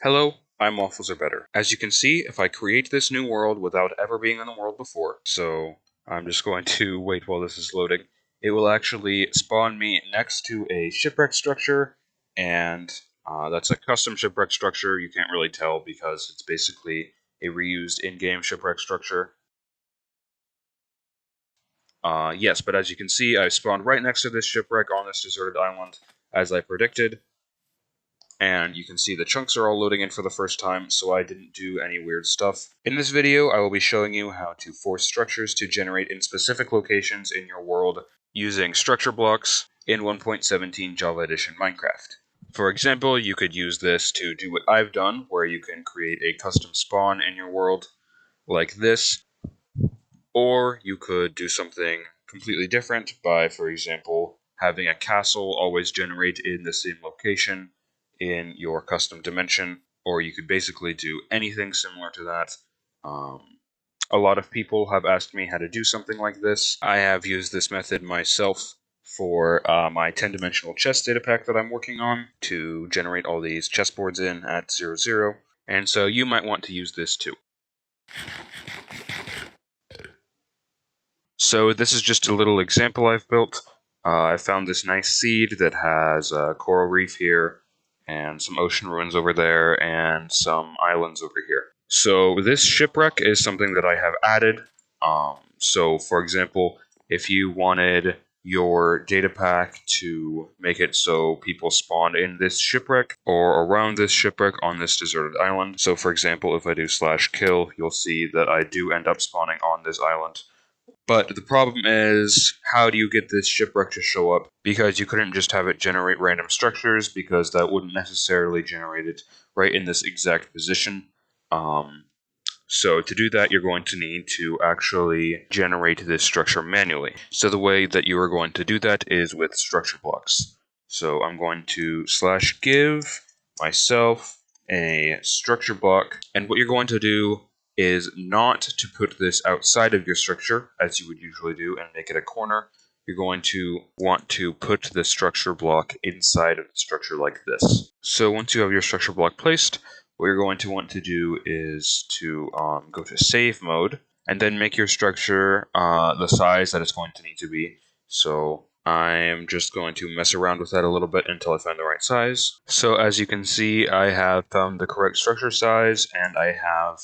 Hello, I'm Waffles Are Better. As you can see, if I create this new world without ever being in the world before, so I'm just going to wait while this is loading, it will actually spawn me next to a shipwreck structure, and that's a custom shipwreck structure. You can't really tell because it's basically a reused in-game shipwreck structure. Yes, but as you can see, I spawned right next to this shipwreck on this deserted island, as I predicted. And you can see the chunks are all loading in for the first time, so I didn't do any weird stuff. In this video, I will be showing you how to force structures to generate in specific locations in your world using structure blocks in 1.17 Java Edition Minecraft. For example, you could use this to do what I've done, where you can create a custom spawn in your world like this, or you could do something completely different by, for example, having a castle always generate in the same location in your custom dimension, or you could basically do anything similar to that. A lot of people have asked me how to do something like this. I have used this method myself for my 10-dimensional chess data pack that I'm working on to generate all these chessboards in at 0, 0, and so you might want to use this too. So this is just a little example I've built. I found this nice seed that has a coral reef here, and some ocean ruins over there, and some islands over here. So this shipwreck is something that I have added. So for example, if you wanted your data pack to make it so people spawn in this shipwreck or around this shipwreck on this deserted island. So for example, if I do /kill, you'll see that I do end up spawning on this island. But the problem is, how do you get this shipwreck to show up? Because you couldn't just have it generate random structures, because that wouldn't necessarily generate it right in this exact position. So to do that, you're going to need to actually generate this structure manually. So the way that you are going to do that is with structure blocks. So I'm going to /give myself a structure block, and what you're going to do is not to put this outside of your structure, as you would usually do, and make it a corner. You're going to want to put the structure block inside of the structure like this. So once you have your structure block placed, what you're going to want to do is to go to save mode, and then make your structure the size that it's going to need to be. So I'm just going to mess around with that a little bit until I find the right size. So as you can see, I have found the correct structure size, and I have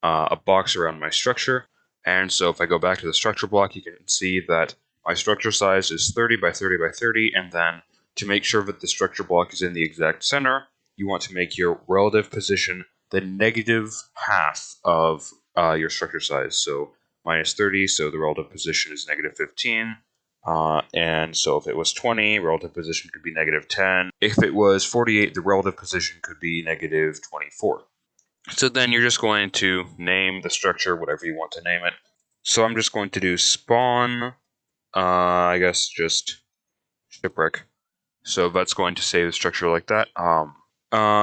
a box around my structure. And so if I go back to the structure block, you can see that my structure size is 30 by 30 by 30, and then to make sure that the structure block is in the exact center, you want to make your relative position the negative half of your structure size. So minus 30, so the relative position is negative 15. And so if it was 20, relative position could be negative 10. If it was 48, the relative position could be negative 24. So then you're just going to name the structure whatever you want to name it. So I'm just going to do spawn, I guess just shipwreck. So that's going to save the structure like that.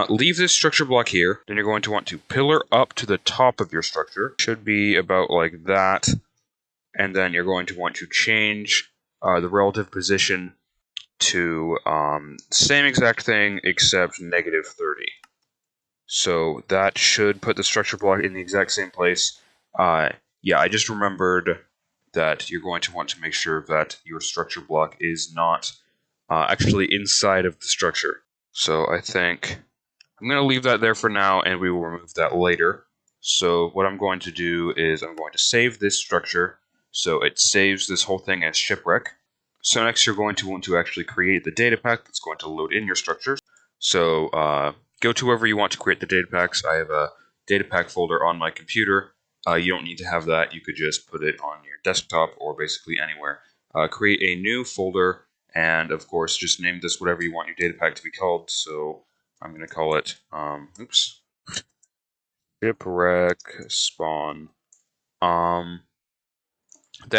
Leave this structure block here. Then you're going to want to pillar up to the top of your structure. Should be about like that. And then you're going to want to change the relative position to same exact thing except negative 30. So that should put the structure block in the exact same place. Yeah, I just remembered that you're going to want to make sure that your structure block is not actually inside of the structure. So I think I'm going to leave that there for now, and we will remove that later. So what I'm going to do is I'm going to save this structure, so it saves this whole thing as shipwreck. So next you're going to want to actually create the data pack that's going to load in your structures. So go to wherever you want to create the data packs. I have a data pack folder on my computer. You don't need to have that. You could just put it on your desktop or basically anywhere. Create a new folder, and of course just name this whatever you want your data pack to be called. So I'm going to call it, shipwreck spawn. Then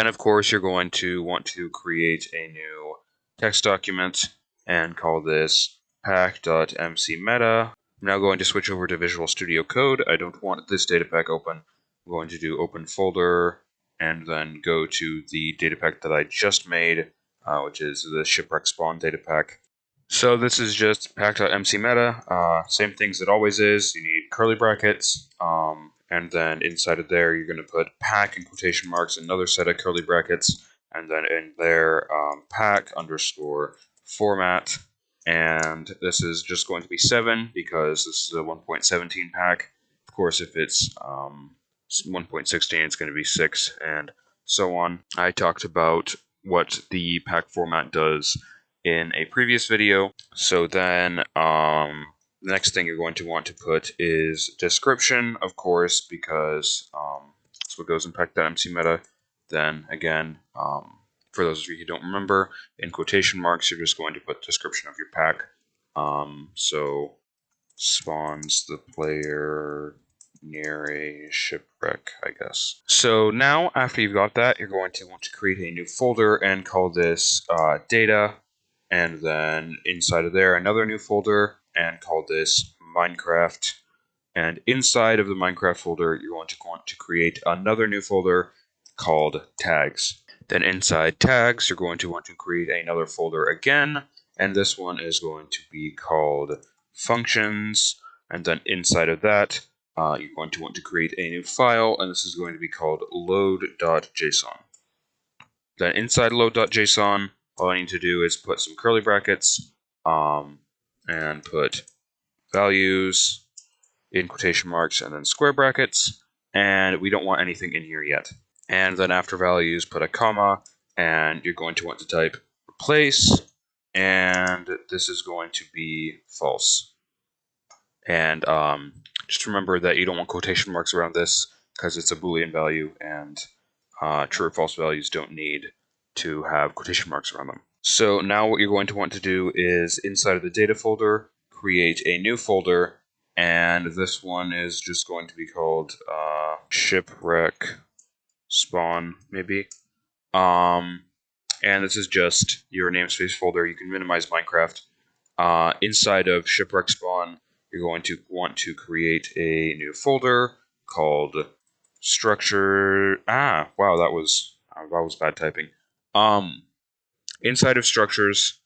of course you're going to want to create a new text document and call this pack.mcmeta. I'm now going to switch over to Visual Studio Code. I don't want this data pack open. I'm going to do open folder and then go to the data pack that I just made, which is the shipwreck spawn data pack. So this is just pack.mc meta, same things it always is. You need curly brackets, and then inside of there you're going to put pack in quotation marks, another set of curly brackets, and then in there pack underscore format, and this is just going to be 7 because this is a 1.17 pack. Of course, if it's 1.16, it's going to be 6, and so on. I talked about what the pack format does in a previous video. So then the next thing you're going to want to put is description, of course, because that's what goes in pack.mc meta. Then again, for those of you who don't remember, in quotation marks, you're just going to put description of your pack. So spawns the player near a shipwreck, I guess. So now, after you've got that, you're going to want to create a new folder and call this data, and then inside of there, another new folder and call this Minecraft. And inside of the Minecraft folder, you're going to want to create another new folder called tags. Then inside tags, you're going to want to create another folder again, and this one is going to be called functions. And then inside of that, you're going to want to create a new file, and this is going to be called load.json. Then inside load.json, all I need to do is put some curly brackets and put values in quotation marks and then square brackets, and we don't want anything in here yet. And then after values, put a comma, and you're going to want to type replace, and this is going to be false. And just remember that you don't want quotation marks around this because it's a Boolean value, and true or false values don't need to have quotation marks around them. So now what you're going to want to do is inside of the data folder, create a new folder, and this one is just going to be called shipwreck spawn, maybe. And this is just your namespace folder. You can minimize Minecraft. Inside of shipwreck spawn, you're going to want to create a new folder called structure. Wow, that was bad typing. Inside of structures,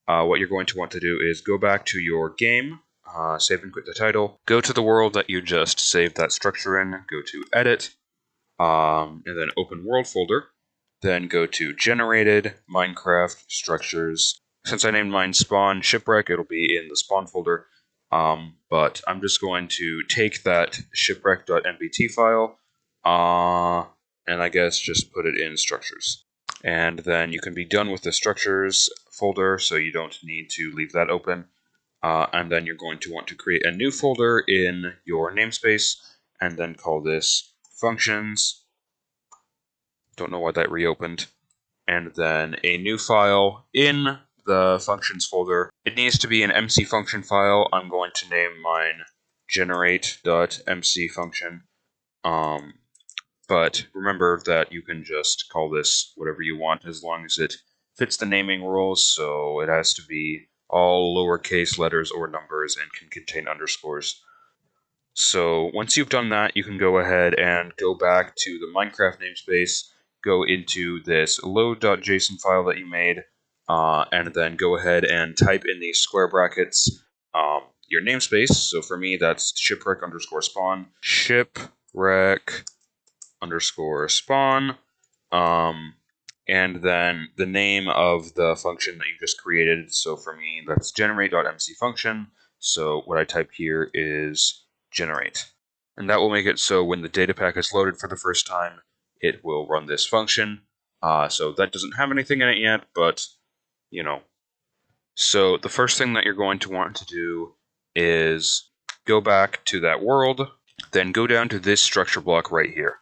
what you're going to want to do is go back to your game, save and quit the title, go to the world that you just saved that structure in, go to edit, and then open world folder, then go to generated Minecraft structures. Since I named mine spawn shipwreck, it'll be in the spawn folder, but I'm just going to take that shipwreck.nbt file, and I guess just put it in structures. And then you can be done with the structures folder, so you don't need to leave that open. And then you're going to want to create a new folder in your namespace, and then call this functions. Don't know why that reopened. And then a new file in the functions folder. It needs to be an MC function file. I'm going to name mine generate.mc function. But remember that you can just call this whatever you want as long as it fits the naming rules, so it has to be all lowercase letters or numbers and can contain underscores. So once you've done that, you can go ahead and go back to the Minecraft namespace, go into this load.json file that you made, and then go ahead and type in these square brackets your namespace. So for me, that's shipwreck underscore spawn, shipwreck underscore spawn, and then the name of the function that you just created. So for me, that's generate.mc function. So what I type here is generate. And that will make it so when the data pack is loaded for the first time, it will run this function. So that doesn't have anything in it yet, but you know. So the first thing that you're going to want to do is go back to that world, then go down to this structure block right here.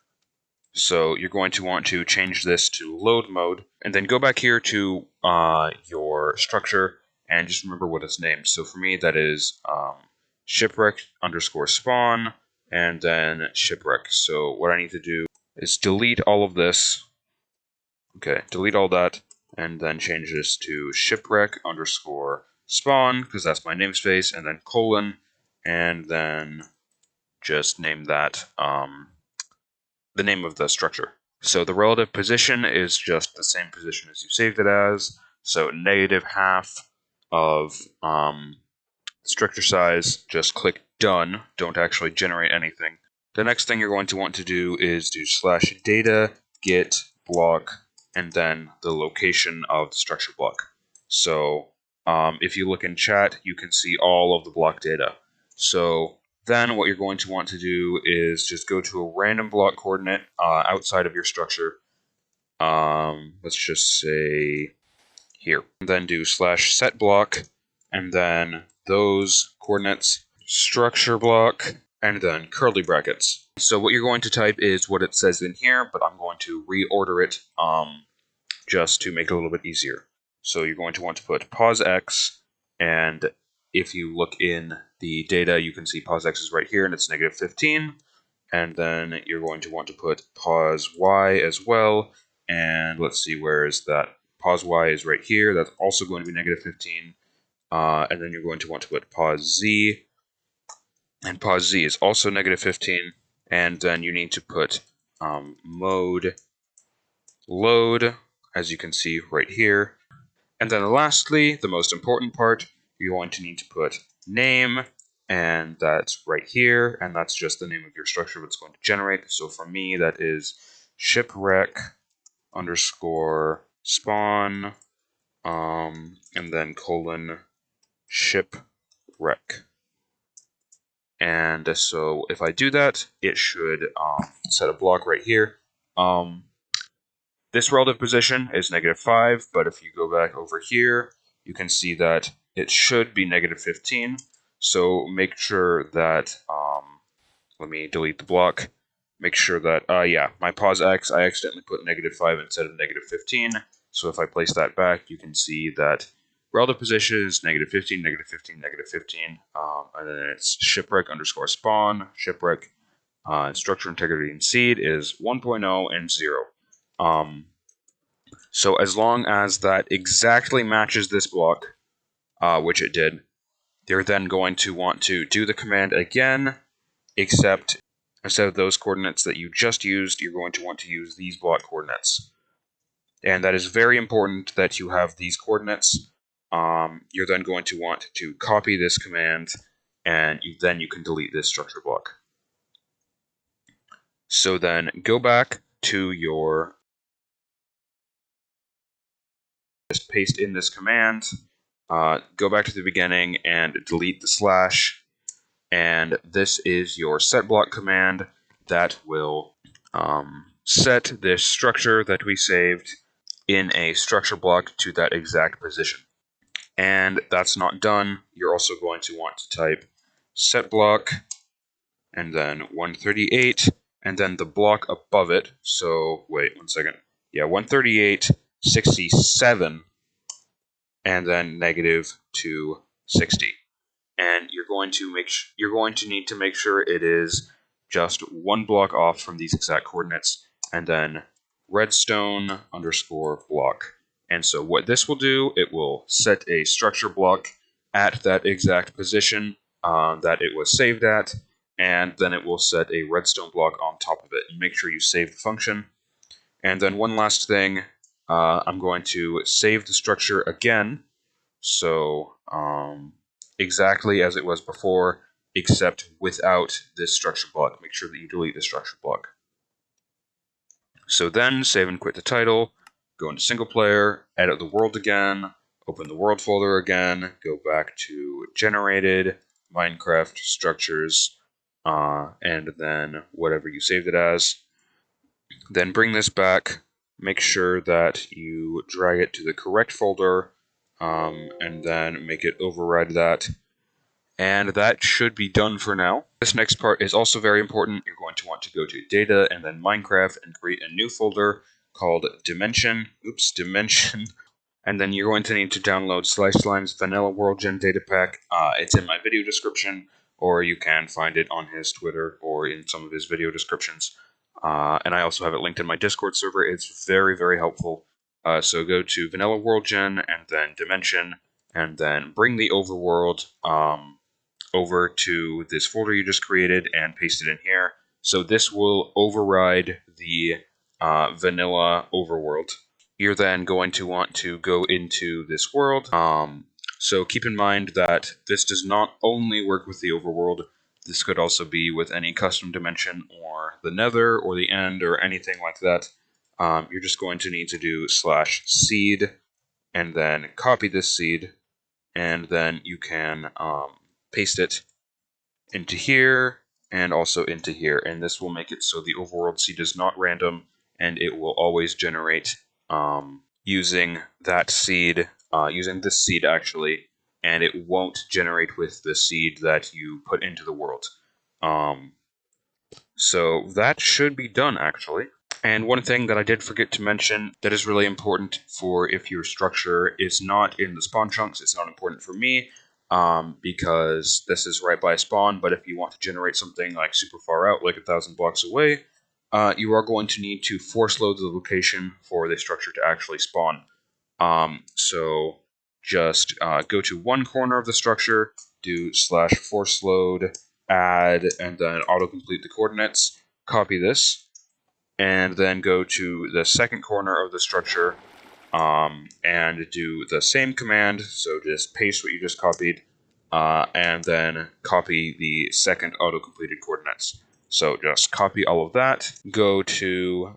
So you're going to want to change this to load mode, and then go back here to your structure, and just remember what it's named. So for me, that is shipwreck underscore spawn, and then shipwreck. So what I need to do is delete all of this. Okay, delete all that, and then change this to shipwreck underscore spawn, because that's my namespace, and then colon, and then just name that the name of the structure. So the relative position is just the same position as you saved it as, so -half of structure size, just click done. Don't actually generate anything. The next thing you're going to want to do is do /data get block and then the location of the structure block. So if you look in chat, you can see all of the block data. So then what you're going to want to do is just go to a random block coordinate outside of your structure. Let's just say here. And then do /setblock and then those coordinates, structure block, and then curly brackets. So what you're going to type is what it says in here, but I'm going to reorder it just to make it a little bit easier. So you're going to want to put pause x, and if you look in the data, you can see pause x is right here, and it's -15. And then you're going to want to put pause y as well, and let's see, where is that? Pause y is right here. That's also going to be -15. And then you're going to want to put pause z, and pause z is also -15. And then you need to put mode load, as you can see right here. And then lastly, the most important part, you're going to need to put name, and that's right here, and that's just the name of your structure that's going to generate. So for me, that is shipwreck underscore spawn, and then colon shipwreck. And so if I do that, it should set a block right here. This relative position is -5, but if you go back over here, you can see that it should be -15. So make sure that, let me delete the block. Make sure that, yeah, my pause x, I accidentally put -5 instead of -15. So if I place that back, you can see that relative position is -15, -15, -15, and then it's shipwreck underscore spawn, shipwreck, structure integrity and seed is 1.0 and 0. So as long as that exactly matches this block, which it did, they're then going to want to do the command again, except instead of those coordinates that you just used, you're going to want to use these block coordinates. And that is very important that you have these coordinates. You're then going to want to copy this command, and then you can delete this structure block. So then go back to your, just paste in this command, go back to the beginning and delete the slash, and this is your setblock command that will set this structure that we saved in a structure block to that exact position. And that's not done. You're also going to want to type setblock and then 138 and then the block above it. So wait 1 second. Yeah, 138, 67, and then -260. And you're going to need to make sure it is just one block off from these exact coordinates, and then redstone underscore block. And so what this will do, it will set a structure block at that exact position that it was saved at, and then it will set a redstone block on top of it. And make sure you save the function. And then one last thing, I'm going to save the structure again. So exactly as it was before, except without this structure block. Make sure that you delete the structure block. So then save and quit the title, go into single player, edit the world again, open the world folder again, go back to generated, Minecraft structures, and then whatever you saved it as. Then bring this back, make sure that you drag it to the correct folder, and then make it override that. And that should be done for now. This next part is also very important. You're going to want to go to data and then Minecraft and create a new folder called dimension. And then you're going to need to download slicedlime's vanilla worldgen data pack. It's in my video description, or you can find it on his Twitter or in some of his video descriptions. And I also have it linked in my Discord server. It's very, very helpful. So go to vanilla worldgen and then dimension, and then bring the overworld over to this folder you just created and paste it in here. So this will override the vanilla overworld. You're then going to want to go into this world, So keep in mind that this does not only work with the overworld. This could also be with any custom dimension or the nether or the end or anything like that. You're just going to need to do /seed and then copy this seed, and then you can paste it into here and also into here, and this will make it so the overworld seed is not random and it will always generate using that seed, using this seed actually, and it won't generate with the seed that you put into the world. So that should be done actually. And one thing that I did forget to mention that is really important for if your structure is not in the spawn chunks, it's not important for me because this is right by spawn, but if you want to generate something like super far out, like 1,000 blocks away, you are going to need to force load the location for the structure to actually spawn. So just go to one corner of the structure, do /forceload, add, and then autocomplete the coordinates, copy this, and then go to the second corner of the structure and do the same command. So just paste what you just copied and then copy the second auto-completed coordinates. So just copy all of that, go to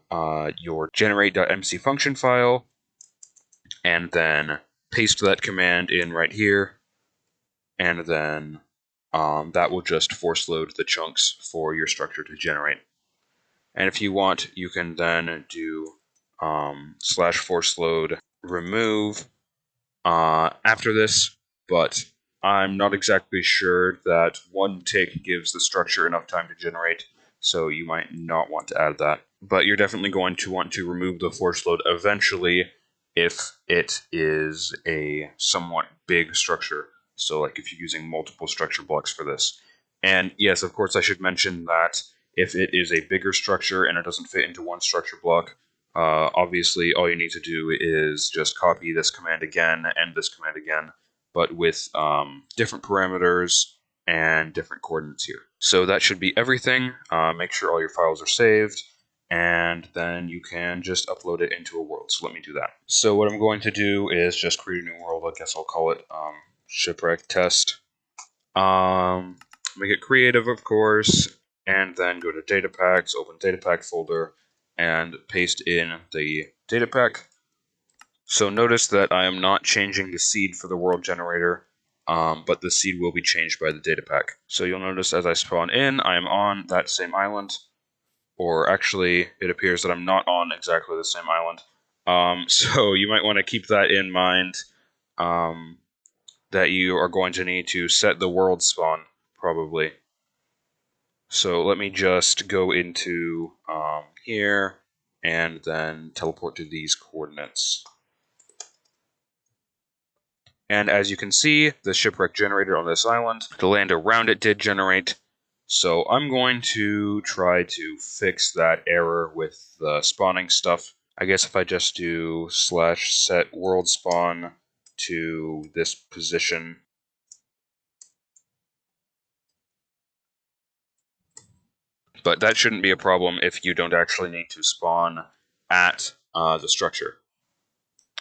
your generate.mc function file, and then paste that command in right here, and then that will just force load the chunks for your structure to generate. And if you want, you can then do /forceload remove after this, but I'm not exactly sure that one tick gives the structure enough time to generate, so you might not want to add that. But you're definitely going to want to remove the force load eventually if it is a somewhat big structure. So like if you're using multiple structure blocks for this. And yes, of course, I should mention that if it is a bigger structure and it doesn't fit into one structure block, obviously all you need to do is just copy this command again and this command again, but with different parameters and different coordinates here. So that should be everything. Make sure all your files are saved, and then you can just upload it into a world. So let me do that. So what I'm going to do is just create a new world. I guess I'll call it shipwreck test. Make it creative, of course, and then go to data packs, open data pack folder, and paste in the data pack. So notice that I am not changing the seed for the world generator, but the seed will be changed by the data pack. So you'll notice as I spawn in, I am on that same island, or actually it appears that I'm not on exactly the same island. So you might want to keep that in mind, that you are going to need to set the world spawn, probably. So let me just go into here and then teleport to these coordinates. And as you can see, the shipwreck generated on this island. The land around it did generate. So I'm going to try to fix that error with the spawning stuff. I guess if I just do /set world spawn to this position. But that shouldn't be a problem if you don't actually need to spawn at the structure.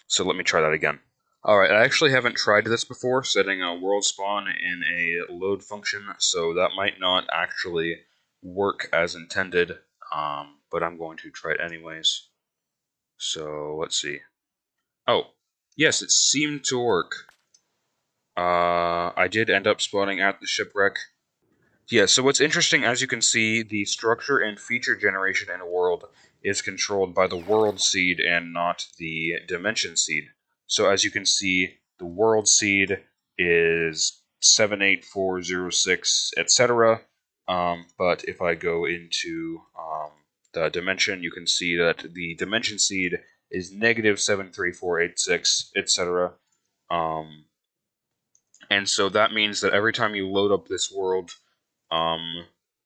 So let me try that again. Alright, I actually haven't tried this before, setting a world spawn in a load function, so that might not actually work as intended, but I'm going to try it anyways. So let's see. Oh, yes, it seemed to work. I did end up spawning at the shipwreck. Yeah, so what's interesting, as you can see, the structure and feature generation in a world is controlled by the world seed and not the dimension seed. So as you can see, the world seed is 78406, etc. But if I go into the dimension, you can see that the dimension seed is -73486, etc. And so that means that every time you load up this world,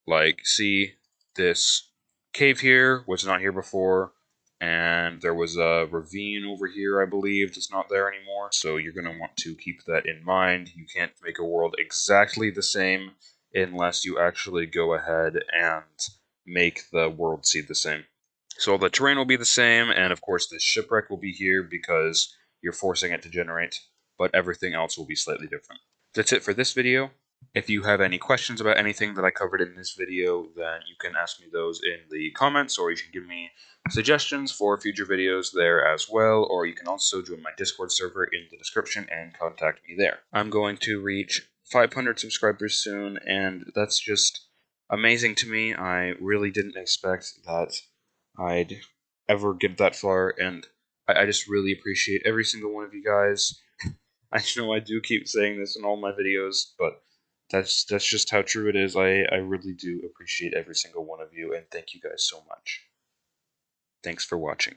like, see, this cave here was not here before, and there was a ravine over here, I believe, that's not there anymore, so you're going to want to keep that in mind. You can't make a world exactly the same unless you actually go ahead and make the world seed the same. So all the terrain will be the same, and of course the shipwreck will be here because you're forcing it to generate. but everything else will be slightly different. That's it for this video. If you have any questions about anything that I covered in this video, then you can ask me those in the comments, or you can give me suggestions for future videos there as well, or you can also join my Discord server in the description and contact me there. I'm going to reach 500 subscribers soon, and that's just amazing to me. I really didn't expect that I'd ever get that far, and I just really appreciate every single one of you guys. I know I do keep saying this in all my videos, but that's just how true it is. I really do appreciate every single one of you, and thank you guys so much. Thanks for watching.